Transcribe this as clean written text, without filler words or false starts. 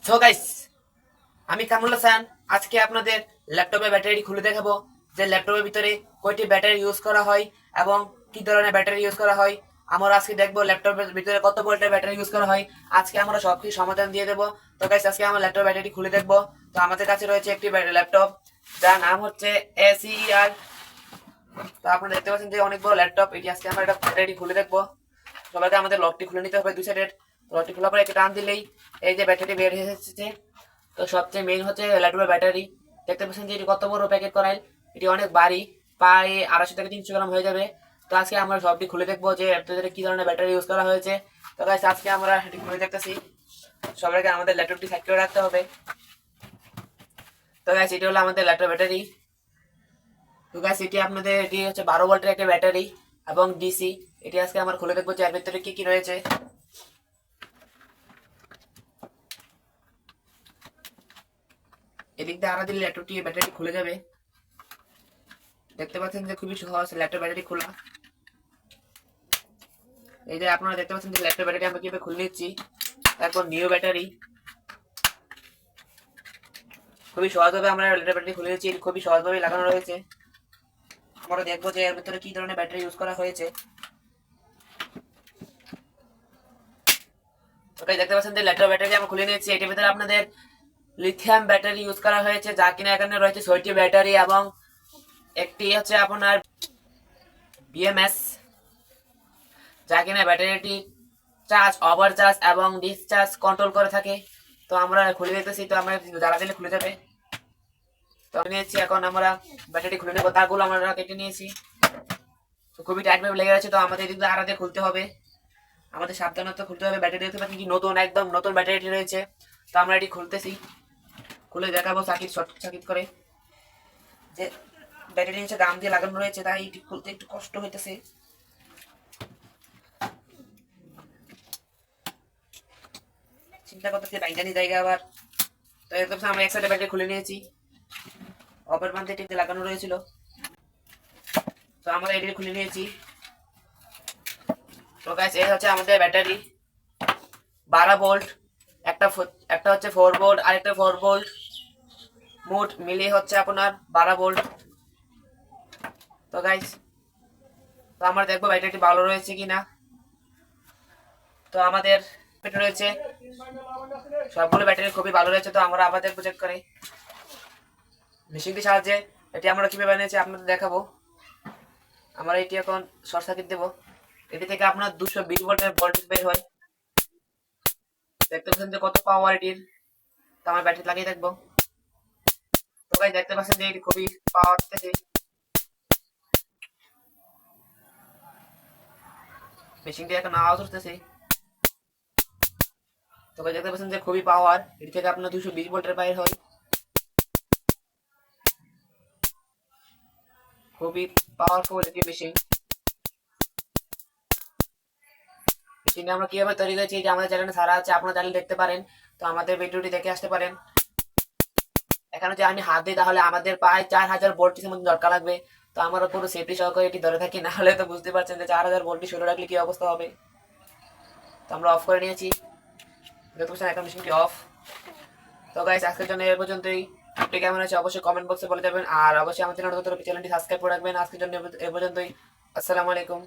So guys, আমি কামরুল হাসান আজকে আপনাদের ল্যাপটপের ব্যাটারি খুলে দেখাবো যে ল্যাপটপের ভিতরে কয়টি ব্যাটারি ইউজ করা হয় এবং কি ধরনের ব্যাটারি ইউজ করা হয়। আমরা আজকে দেখবো ল্যাপটপের ভিতরে কত ভোল্টের ব্যাটারি ইউজ করা হয়। আজকে আমরা সবকিছু সমাধান দিয়ে দেবো। তো গাইস, আজকে আমরা ল্যাপটপ ব্যাটারি খুলে দেখবো। তো আমাদের কাছে রয়েছে একটি ল্যাপটপ যার নাম হচ্ছে এসিআর। তো আপনারা দেখতে পাচ্ছেন যে অনেক বড় ল্যাপটপ। এটি আজকে আমরা একটা ব্যাটারি খুলে দেখবো। সবাইকে আমাদের লকটি খুলে নিতে হবে দুই সাইডের। লকটি খোলার পরে একটু টান দিলেই এই যে ব্যাটারি বের হয়ে এসেছে। তো সবচেয়ে মেইন হচ্ছে ল্যাপটপের ব্যাটারি। দেখতে পাচ্ছেন যে এটি কত বড় প্যাকেট করাইল। এটি অনেক ভারী, প্রায় 250 থেকে 300 গ্রাম হয়ে যাবে। তো আজকে আমরা সবটি খুলে দেখবো যে আপনাদের কি ধরনের ব্যাটারি ইউজ করা হয়েছে। তো গাইস, আজকে আমরা এটি খুলে দেখতেছি। সবাইকে আমাদের ল্যাপটপটি সাইড করে রাখতে হবে। তো গাইস, এটি হলো আমাদের ল্যাপটপ ব্যাটারি। তো গাইস, এটি হচ্ছে 12 ভোল্টের একটা ব্যাটারি এবং ডিসি। এটি আজকে আমরা খুলে দেখবো যে এর ভিতরে কি কি রয়েছে। এদিক দিয়ে আড়া দিলে ল্যাপটপটি ব্যাটারি খুলে যাবে। দেখতে পাচ্ছেন যে খুবই সহজ ল্যাপটপ ব্যাটারি খোলা। এই যে আপনারা দেখতে পাচ্ছেন যে ল্যাপটপ ব্যাটারি আমরা কিভাবে খুলে নিচ্ছি। তারপর নিউ ব্যাটারি খুবই সহজভাবে আমরা ল্যাপটপ ব্যাটারি খুলে নিচ্ছি। খুবই সহজভাবে লাগানো রয়েছে। আমরা দেখবো যে এর ভিতরে কি ধরনের ব্যাটারি ইউজ করা হয়েছে। ওটাই দেখতে পাচ্ছেন যে ল্যাপটপ ব্যাটারি আমরা খুলে নিয়েছি। এটির ভিতরে আপনাদের লিথিয়াম ব্যাটারি ইউজ করা হয়েছে, যা কিনা এখানে রয়েছে 6টি ব্যাটারি এবং একটি হচ্ছে আপনার বিএমএস, যা কিনা ব্যাটারিটি চার্জ, ওভার চার্জ এবং ডিসচার্জ কন্ট্রোল করে থাকে। তো আমরা খুলে দিতেছি। তো আমরা জ্বালা দিলে খুলে যাবে। তো আমি নিয়েছি, এখন আমরা ব্যাটারি খুলে নেবো। তারগুলো আমরা কেটে নিয়েছি। তো খুবই টাইট ভাবে লেগে আছে। তো আমাদের এদিক দিয়ে আড়া দিয়ে খুলতে হবে। আমাদের সাবধানতা খুলতে হবে। ব্যাটারি দেখতে পাচ্ছি কি নতুন, একদম নতুন ব্যাটারিটি রয়েছে। তো আমরা এটি খুলতেছি। খুলে দেখাবো সাকিট শর্ট সাকিট করে যে ব্যাটারি নিচে গাম দিয়ে লাগানো রয়েছে, তাই এটি খুলতে একটু কষ্ট হইতেছে। চিন্তা করতেছি বাইজানি জায়গা আবার। তো একদম আমরা এক সাইডে ব্যাটারি খুলে নিয়েছি। অপর প্রান্তে এটি লাগানো রয়েছিল। তো আমরা এটি খুলে নিয়েছি। তো গাইস, এই হচ্ছে আমাদের ব্যাটারি 12 ভোল্ট। একটা একটা হচ্ছে 4 ভোল্ট আর একটা 4 ভোল্ট। মোট মিলিয়ে হচ্ছে আপনার 12 ভোল্ট। তো গাইস, তো আমরা দেখবো ব্যাটারিটি ভালো রয়েছে কিনা। তো আমাদের ব্যাটারি রয়েছে সবগুলো ব্যাটারি খুবই ভালো রয়েছে। তো আমরা আবার দেখবো চেক করে মেশিনটির সাহায্যে। এটি আমরা কিভাবে বানিয়েছি আপনাদের দেখাবো। আমরা এটি এখন শর্ট সার্কিট দেবো। এটি থেকে আপনার 220 ভোল্টের ভোল্টেজ বের হয়। দেখতে পাচ্ছেন যে কত পাওয়ার এটির। তো আমার ব্যাটারি লাগিয়ে দেখবো। তো ভাই দেখতে পাচ্ছেন যে এটি খুবই পাওয়ার দিতেছে। মেশিনটি এখন আওয়াজ উঠতেছে। তো ভাই দেখতে পাচ্ছেন যে খুবই পাওয়ার। এটি থেকে আপনার 220 ভোল্টের বাইর হয়। খুবই পাওয়ারফুল একটি মেশিন। মেশিনটি আমরা কিভাবে তৈরি করেছি যে আমাদের চ্যানেলে সারা আছে, আপনারা চ্যানেল দেখতে পারেন। তো আমাদের ভিডিওটি দেখে আসতে পারেন। এখানে যদি আমি হাত দিই তাহলে আমাদের প্রায় 4000 ভোল্টের মধ্যে দরকার লাগবে। তো আমরা পুরো সেফটি সহকারে এটি ধরে থাকি, না হলে তো বুঝতে পারছেন যে 4000 ভোল্টে শুরু রাখলে কি অবস্থা হবে। তো আমরা অফ করে নিয়েছি। দেখতে পাচ্ছেন এখন মেশিনটি অফ। তো গাইস, আজকের জন্য এ পর্যন্তই। আপনি কেমন আছে অবশ্যই কমেন্ট বক্সে বলে যাবেন। আর অবশ্যই আমাদের চ্যানেলটি সাবস্ক্রাইব করে রাখবেন। আজকের জন্য এ পর্যন্তই। আসসালামু আলাইকুম।